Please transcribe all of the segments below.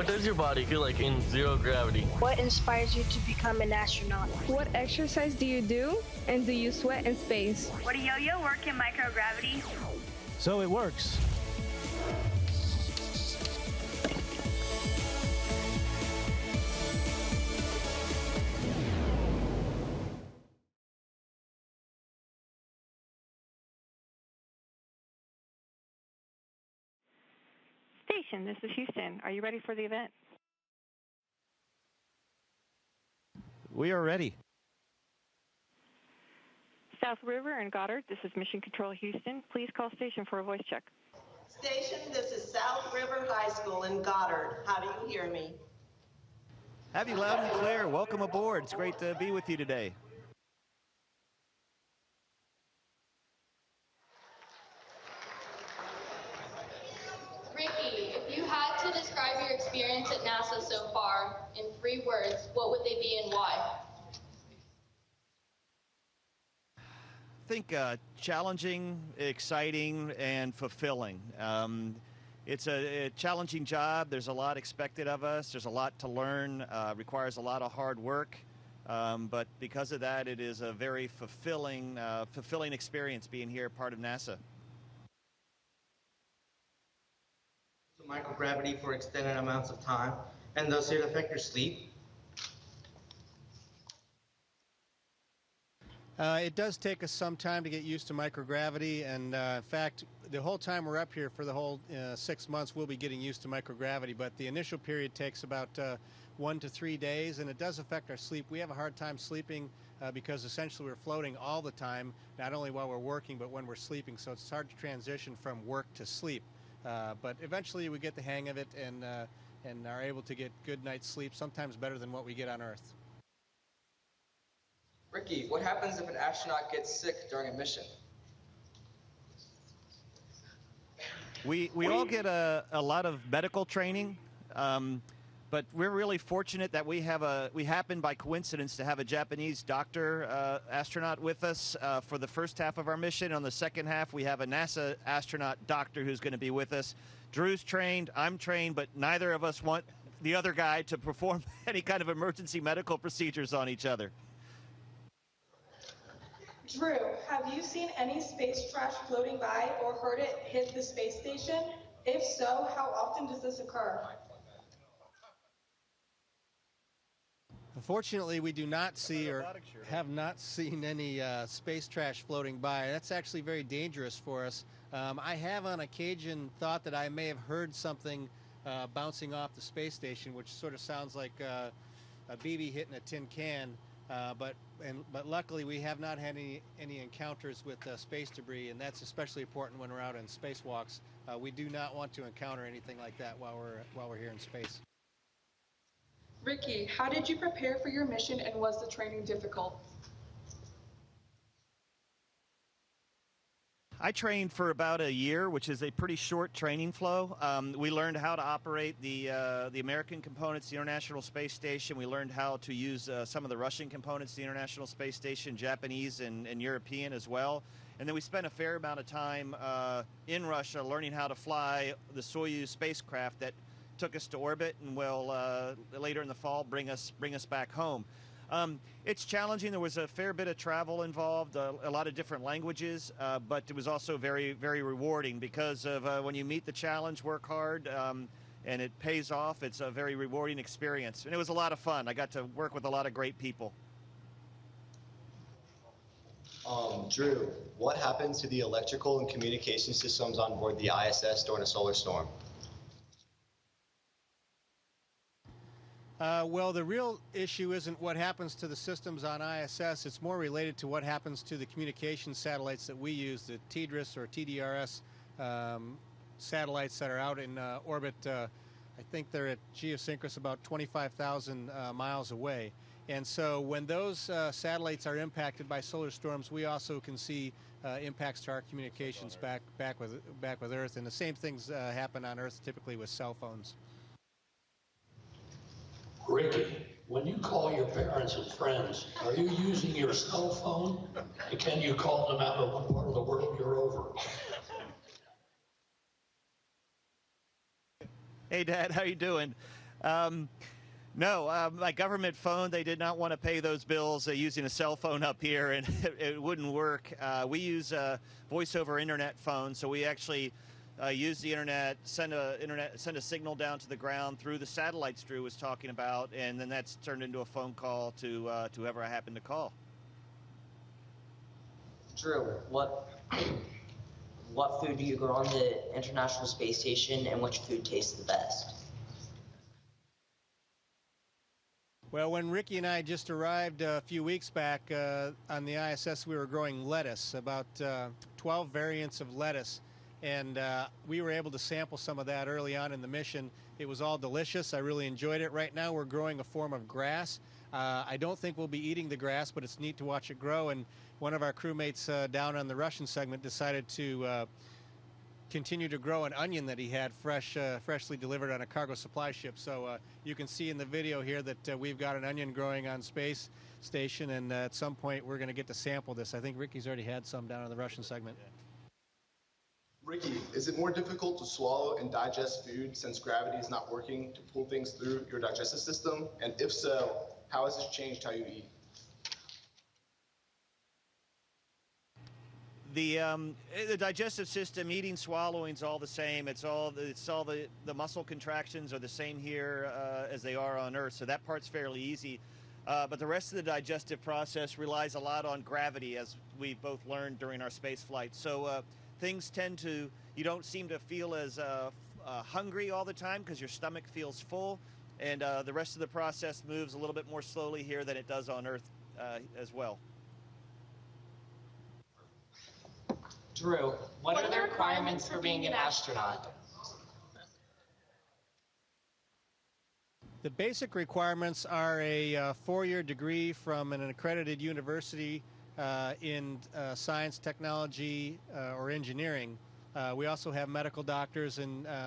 What does your body feel like in zero gravity? What inspires you to become an astronaut? What exercise do you do, and do you sweat in space? Would a yo-yo work in microgravity? So it works. Station, this is Houston. Are you ready for the event? We are ready. South River and Goddard, this is Mission Control Houston. Please call station for a voice check. Station, this is South River High School in Goddard. How do you hear me? Have you loud and clear. Welcome aboard. It's great to be with you today. Ricky, if you had to describe your experience at NASA so far in 3 words, what would they be and why? I think challenging, exciting, and fulfilling. It's a challenging job. There's a lot expected of us. There's a lot to learn. Requires a lot of hard work. But because of that, it is a very fulfilling experience being here, part of NASA. Microgravity for extended amounts of time, and does it affect your sleep? It does take us some time to get used to microgravity, and in fact, the whole time we're up here for the whole 6 months, we'll be getting used to microgravity, but the initial period takes about 1 to 3 days, and it does affect our sleep. We have a hard time sleeping because essentially we're floating all the time, not only while we're working, but when we're sleeping, so it's hard to transition from work to sleep. But eventually we get the hang of it and are able to get good night's sleep, sometimes better than what we get on Earth. Ricky, what happens if an astronaut gets sick during a mission? We all get a lot of medical training, but we're really fortunate that we happen by coincidence to have a Japanese doctor astronaut with us for the first half of our mission. On the second half, we have a NASA astronaut doctor who's going to be with us. Drew's trained, I'm trained, but neither of us want the other guy to perform any kind of emergency medical procedures on each other. Drew, have you seen any space trash floating by or heard it hit the space station? If so, how often does this occur? Unfortunately, we do not see or have not seen any space trash floating by. That's actually very dangerous for us. I have on occasion thought that I may have heard something bouncing off the space station, which sort of sounds like a BB hitting a tin can. But luckily we have not had any encounters with space debris, and that's especially important when we're out in spacewalks. We do not want to encounter anything like that while we're here in space. Ricky, how did you prepare for your mission, and was the training difficult? I trained for about a year, which is a pretty short training flow. We learned how to operate the American components, the International Space Station. We learned how to use some of the Russian components, the International Space Station, Japanese and European as well. And then we spent a fair amount of time in Russia learning how to fly the Soyuz spacecraft that took us to orbit and will later in the fall bring us back home. It's challenging. There was a fair bit of travel involved, a lot of different languages, but it was also very, very rewarding because of when you meet the challenge, work hard, and it pays off. It's a very rewarding experience, and it was a lot of fun. I got to work with a lot of great people. Drew, what happens to the electrical and communication systems on board the ISS during a solar storm? Well, the real issue isn't what happens to the systems on ISS. It's more related to what happens to the communication satellites that we use, the TDRS or TDRS satellites that are out in orbit. I think they're at geosynchronous about 25,000 miles away. And so when those satellites are impacted by solar storms, we also can see impacts to our communications back with Earth. And the same things happen on Earth typically with cell phones. Ricky, when you call your parents and friends, are you using your cell phone? And can you call them out of what part of the world you're over? Hey, Dad, how you doing? No, my government phone, they did not want to pay those bills using a cell phone up here, and it wouldn't work. We use a voice over internet phone, so we actually use the internet, send a signal down to the ground through the satellites Drew was talking about, and then that's turned into a phone call to whoever I happen to call. Drew, what food do you grow on the International Space Station, and which food tastes the best? Well, when Ricky and I just arrived a few weeks back on the ISS, we were growing lettuce, about 12 variants of lettuce, and we were able to sample some of that early on in the mission. It was all delicious. I really enjoyed it. Right now we're growing a form of grass. I don't think we'll be eating the grass, but it's neat to watch it grow, and one of our crewmates down on the Russian segment decided to continue to grow an onion that he had freshly delivered on a cargo supply ship. So you can see in the video here that we've got an onion growing on space station, and at some point we're going to get to sample this. I think Ricky's already had some down on the Russian segment. Ricky, is it more difficult to swallow and digest food since gravity is not working to pull things through your digestive system? And if so, how has this changed how you eat? The digestive system, eating, swallowing is all the same. It's all the muscle contractions are the same here as they are on Earth, so that part's fairly easy. But the rest of the digestive process relies a lot on gravity, as we both learned during our space flight. So things you don't seem to feel as hungry all the time because your stomach feels full, and the rest of the process moves a little bit more slowly here than it does on Earth as well. Drew, what are the requirements for being an astronaut? The basic requirements are a four-year degree from an accredited university in science, technology, or engineering. We also have medical doctors,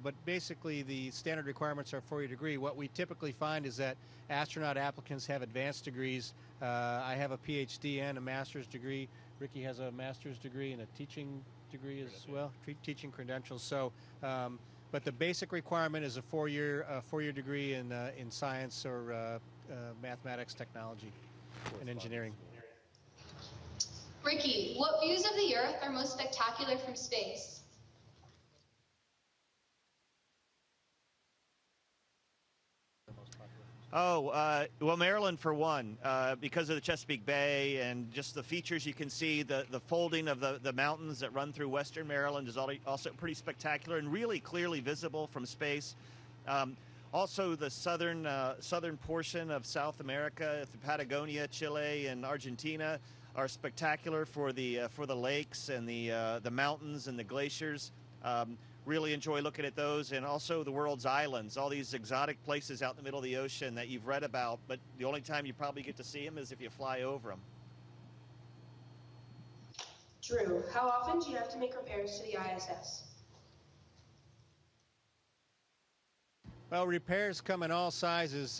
but basically the standard requirements are a four-year degree. What we typically find is that astronaut applicants have advanced degrees. I have a PhD and a master's degree. Ricky has a master's degree and a teaching degree as well, teaching credentials. So, but the basic requirement is a four-year degree in science or mathematics, technology, and engineering. Ricky, what views of the Earth are most spectacular from space? Well, Maryland for one, because of the Chesapeake Bay and just the features you can see, the folding of the mountains that run through western Maryland is also pretty spectacular and really clearly visible from space. Also, the southern portion of South America, Patagonia, Chile, and Argentina, are spectacular for the lakes and the mountains and the glaciers. Really enjoy looking at those, and also the world's islands, all these exotic places out in the middle of the ocean that you've read about, but the only time you probably get to see them is if you fly over them. Drew, how often do you have to make repairs to the ISS? Well, repairs come in all sizes,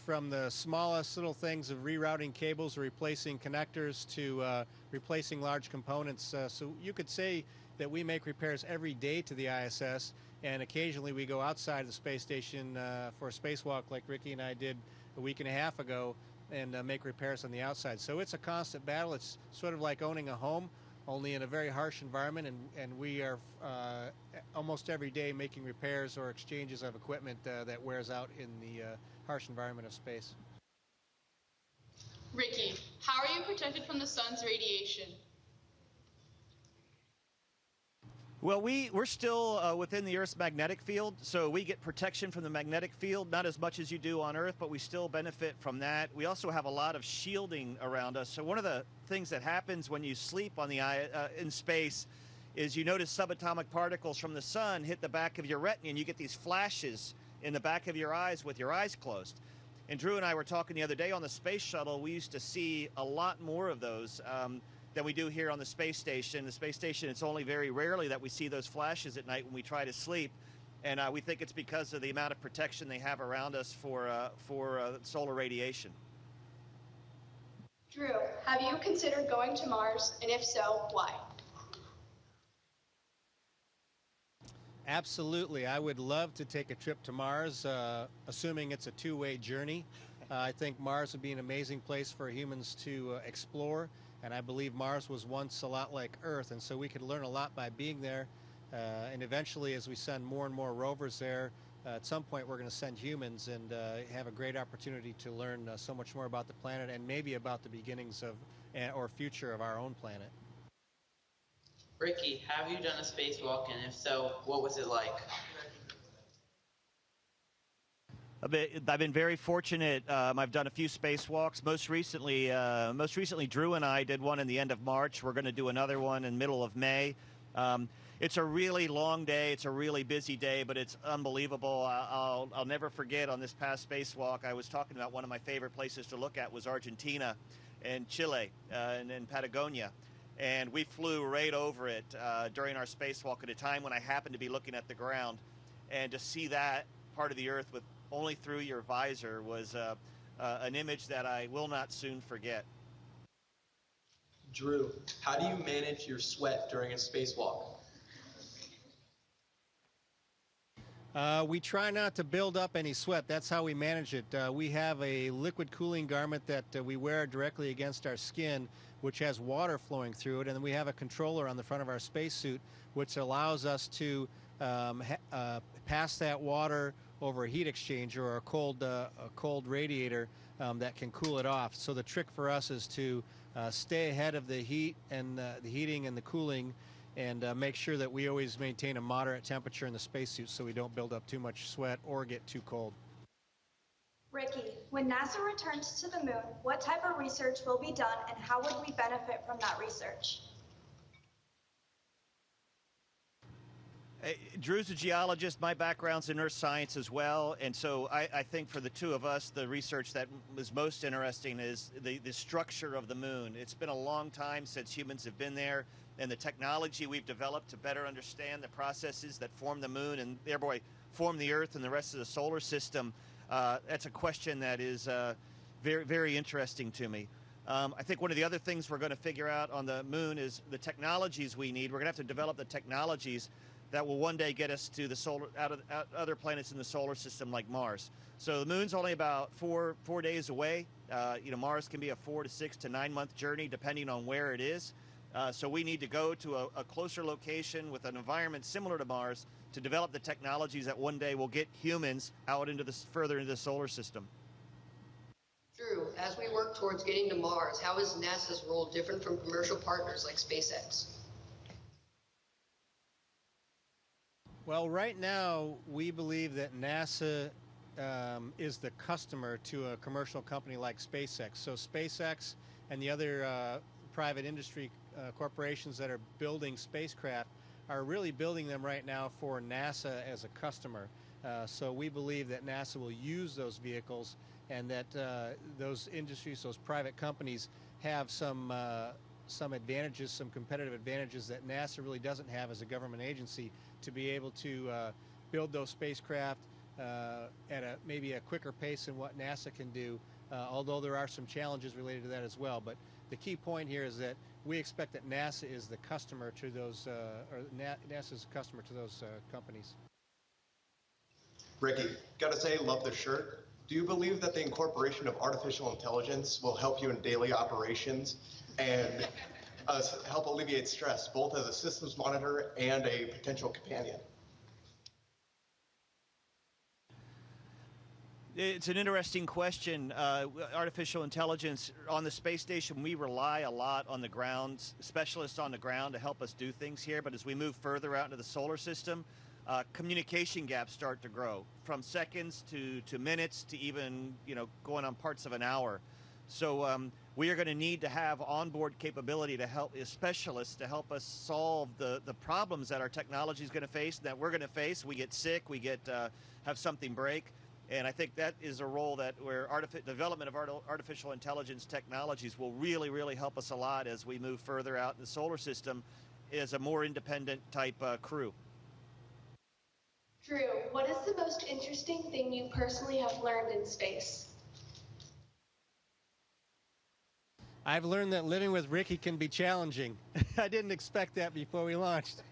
from the smallest little things of rerouting cables or replacing connectors to replacing large components. So you could say that we make repairs every day to the ISS, and occasionally we go outside the space station for a spacewalk like Ricky and I did a week and a half ago and make repairs on the outside. So it's a constant battle. It's sort of like owning a home, only in a very harsh environment, and we are almost every day making repairs or exchanges of equipment that wears out in the harsh environment of space. Ricky, how are you protected from the sun's radiation? Well, we're still within the Earth's magnetic field, so we get protection from the magnetic field, not as much as you do on Earth, but we still benefit from that. We also have a lot of shielding around us. So one of the things that happens when you sleep on in space is you notice subatomic particles from the sun hit the back of your retina, and you get these flashes in the back of your eyes with your eyes closed. And Drew and I were talking the other day on the space shuttle. We used to see a lot more of those than we do here on the space station. The space station, it's only very rarely that we see those flashes at night when we try to sleep, and we think it's because of the amount of protection they have around us for solar radiation. Drew, have you considered going to Mars, and if so, why? Absolutely. I would love to take a trip to Mars, assuming it's a two-way journey. I think Mars would be an amazing place for humans to explore, and I believe Mars was once a lot like Earth, and so we could learn a lot by being there. And eventually, as we send more and more rovers there, at some point we're going to send humans and have a great opportunity to learn so much more about the planet and maybe about the beginnings of or future of our own planet. Ricky, have you done a spacewalk, and if so, what was it like? I've been very fortunate. I've done a few spacewalks. Most recently, Drew and I did one in the end of March. We're going to do another one in middle of May. It's a really long day. It's a really busy day, but it's unbelievable. I'll never forget on this past spacewalk, I was talking about one of my favorite places to look at was Argentina and Chile and Patagonia. And we flew right over it during our spacewalk at a time when I happened to be looking at the ground. And to see that part of the Earth with only through your visor was an image that I will not soon forget. Drew, how do you manage your sweat during a spacewalk? We try not to build up any sweat. That's how we manage it. We have a liquid cooling garment that we wear directly against our skin, which has water flowing through it, and then we have a controller on the front of our spacesuit, which allows us to pass that water over a heat exchanger or a cold radiator that can cool it off. So the trick for us is to stay ahead of the heat and the heating and the cooling, and make sure that we always maintain a moderate temperature in the spacesuit so we don't build up too much sweat or get too cold. Ricky, when NASA returns to the moon, what type of research will be done and how would we benefit from that research? Drew's a geologist. My background's in earth science as well. And so I think for the two of us, the research that was most interesting is the structure of the moon. It's been a long time since humans have been there, and the technology we've developed to better understand the processes that form the moon and thereby form the Earth and the rest of the solar system. That's a question that is very, very interesting to me. I think one of the other things we're going to figure out on the moon is the technologies we need. We're going to have to develop the technologies that will one day get us to the out other planets in the solar system like Mars. So the moon's only about four days away. Mars can be a 4 to 6 to 9 month journey depending on where it is. So we need to go to a closer location with an environment similar to Mars to develop the technologies that one day will get humans out into further into the solar system. Drew, as we work towards getting to Mars, how is NASA's role different from commercial partners like SpaceX? Well, right now, we believe that NASA is the customer to a commercial company like SpaceX. So SpaceX and the other private industry corporations that are building spacecraft are really building them right now for NASA as a customer. So we believe that NASA will use those vehicles and that those industries, those private companies have some advantages, some competitive advantages that NASA really doesn't have as a government agency to be able to build those spacecraft at maybe a quicker pace than what NASA can do, although there are some challenges related to that as well. But the key point here is that we expect that NASA is the customer to those, NASA is a customer to those companies. Ricky, gotta say, love the shirt. Do you believe that the incorporation of artificial intelligence will help you in daily operations and help alleviate stress, both as a systems monitor and a potential companion? It's an interesting question. Artificial intelligence on the space station, we rely a lot on the ground, specialists on the ground to help us do things here. But as we move further out into the solar system, communication gaps start to grow from seconds to minutes to even, going on parts of an hour. So we are going to need to have onboard capability to help specialists to help us solve the problems that our technology is going to face, that we're going to face. We get sick, we get have something break. And I think that is a role that where development of artificial intelligence technologies will really, really help us a lot as we move further out in the solar system as a more independent type crew. Drew, what is the most interesting thing you personally have learned in space? I've learned that living with Ricky can be challenging. I didn't expect that before we launched.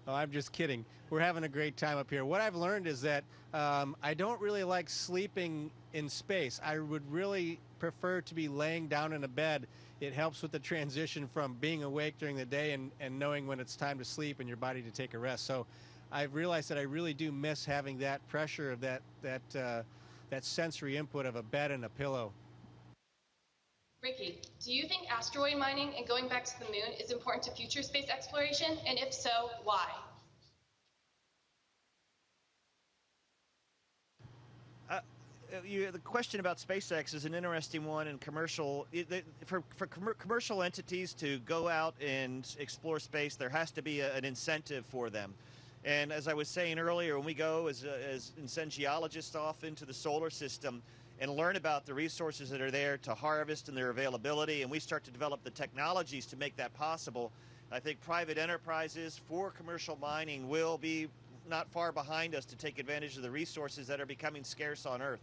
Oh, I'm just kidding. We're having a great time up here. What I've learned is that I don't really like sleeping in space. I would really prefer to be laying down in a bed. It helps with the transition from being awake during the day and knowing when it's time to sleep and your body to take a rest. So I've realized that I really do miss having that pressure of that sensory input of a bed and a pillow. Ricky, do you think asteroid mining and going back to the moon is important to future space exploration? And if so, why? The question about SpaceX is an interesting one, and for commercial entities to go out and explore space, there has to be an incentive for them. And as I was saying earlier, when we go and send geologists off into the solar system and learn about the resources that are there to harvest and their availability, and we start to develop the technologies to make that possible, I think private enterprises for commercial mining will be not far behind us to take advantage of the resources that are becoming scarce on Earth.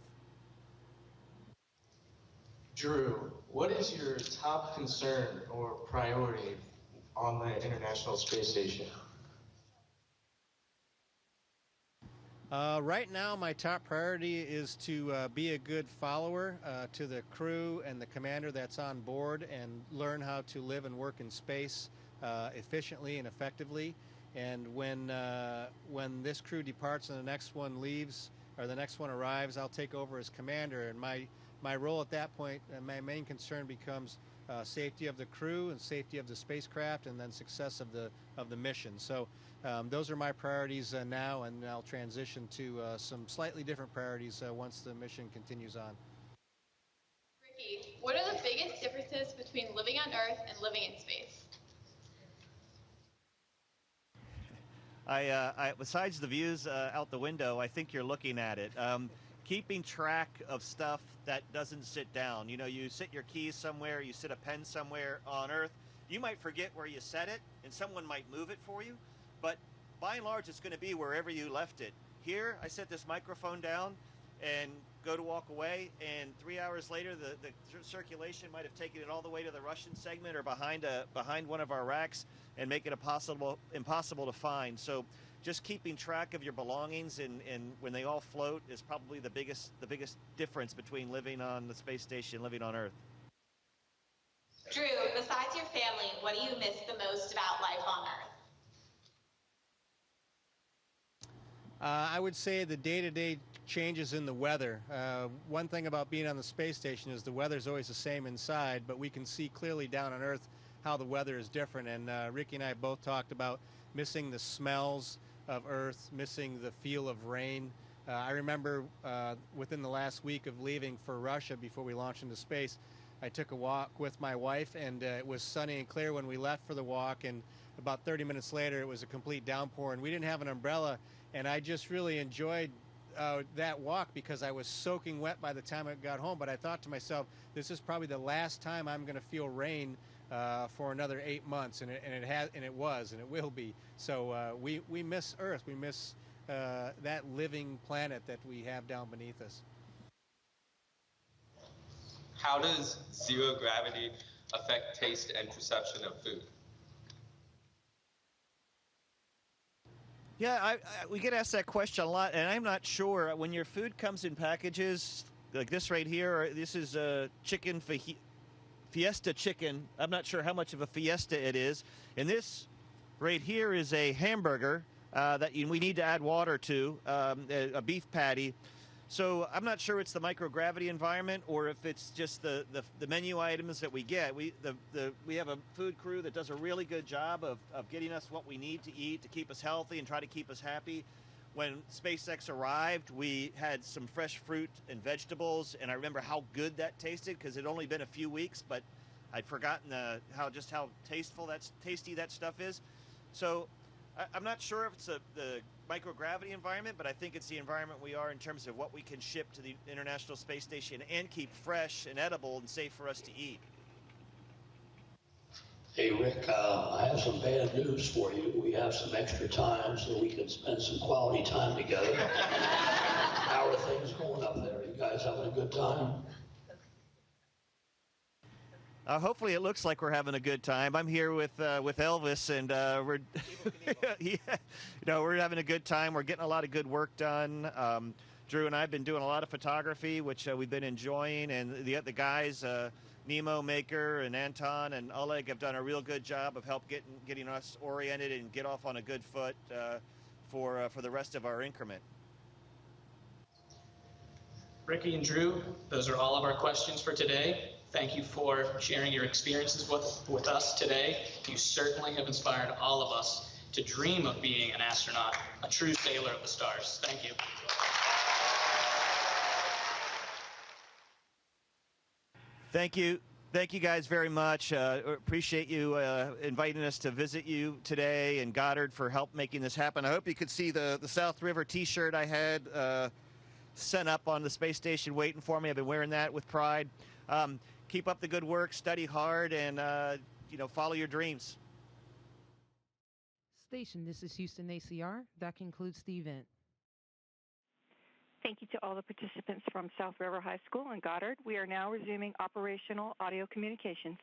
Drew, what is your top concern or priority on the International Space Station? Right now, my top priority is to be a good follower to the crew and the commander that's on board and learn how to live and work in space efficiently and effectively. And when this crew departs and the next one leaves or the next one arrives, I'll take over as commander. And my role at that point, my main concern becomes safety of the crew and safety of the spacecraft, and then success of the mission. So those are my priorities now, and I'll transition to some slightly different priorities once the mission continues on. Ricky, what are the biggest differences between living on Earth and living in space? Besides the views out the window, I think you're looking at it. Keeping track of stuff that doesn't sit down. You know, you sit your keys somewhere, you sit a pen somewhere on Earth. You might forget where you set it, and someone might move it for you. But by and large, it's going to be wherever you left it. Here, I set this microphone down and go to walk away, and 3 hours later, the circulation might have taken it all the way to the Russian segment or behind one of our racks and make it impossible to find. So just keeping track of your belongings and when they all float is probably the biggest difference between living on the space station and living on Earth. Drew, besides your family, what do you miss the most about life on Earth? I would say the day-to-day changes in the weather. One thing about being on the space station is the weather's always the same inside, but we can see clearly down on Earth how the weather is different. And Ricky and I both talked about missing the smells of Earth, missing the feel of rain. I remember within the last week of leaving for Russia before we launched into space, I took a walk with my wife, and it was sunny and clear when we left for the walk, and about 30 minutes later it was a complete downpour, and we didn't have an umbrella, and I just really enjoyed that walk because I was soaking wet by the time I got home. But I thought to myself, this is probably the last time I'm going to feel rain for another 8 months, and it was, and it will be. So we miss Earth. We miss that living planet that we have down beneath us. How does zero gravity affect taste and perception of food? Yeah, we get asked that question a lot, and I'm not sure. When your food comes in packages like this right here, this is a chicken fiesta chicken. I'm not sure how much of a fiesta it is. And this right here is a hamburger that we need to add water to, a beef patty. So I'm not sure it's the microgravity environment or if it's just the menu items that we get. We have a food crew that does a really good job of getting us what we need to eat to keep us healthy and try to keep us happy. When SpaceX arrived, we had some fresh fruit and vegetables, and I remember how good that tasted because it had only been a few weeks, but I'd forgotten how tasty that stuff is. So I'm not sure if it's the microgravity environment, but I think it's the environment we are in terms of what we can ship to the International Space Station and keep fresh and edible and safe for us to eat. Hey Rick, I have some bad news for you. We have some extra time so we can spend some quality time together. How are things going up there? You guys having a good time? Hopefully, it looks like we're having a good time. I'm here with Elvis, and we're we're having a good time. We're getting a lot of good work done. Drew and I have been doing a lot of photography, which we've been enjoying, and the guys, Nemo Maker and Anton and Oleg, have done a real good job of getting us oriented and get off on a good foot for the rest of our increment. Ricky and Drew, those are all of our questions for today. Thank you for sharing your experiences with us today. You certainly have inspired all of us to dream of being an astronaut, a true sailor of the stars. Thank you. Thank you. Thank you guys very much. Appreciate you inviting us to visit you today, and Goddard for help making this happen. I hope you could see the South River t-shirt I had sent up on the space station waiting for me. I've been wearing that with pride. Keep up the good work, study hard, and follow your dreams. Station, this is Houston ACR. That concludes the event. Thank you to all the participants from South River High School and Goddard. We are now resuming operational audio communications.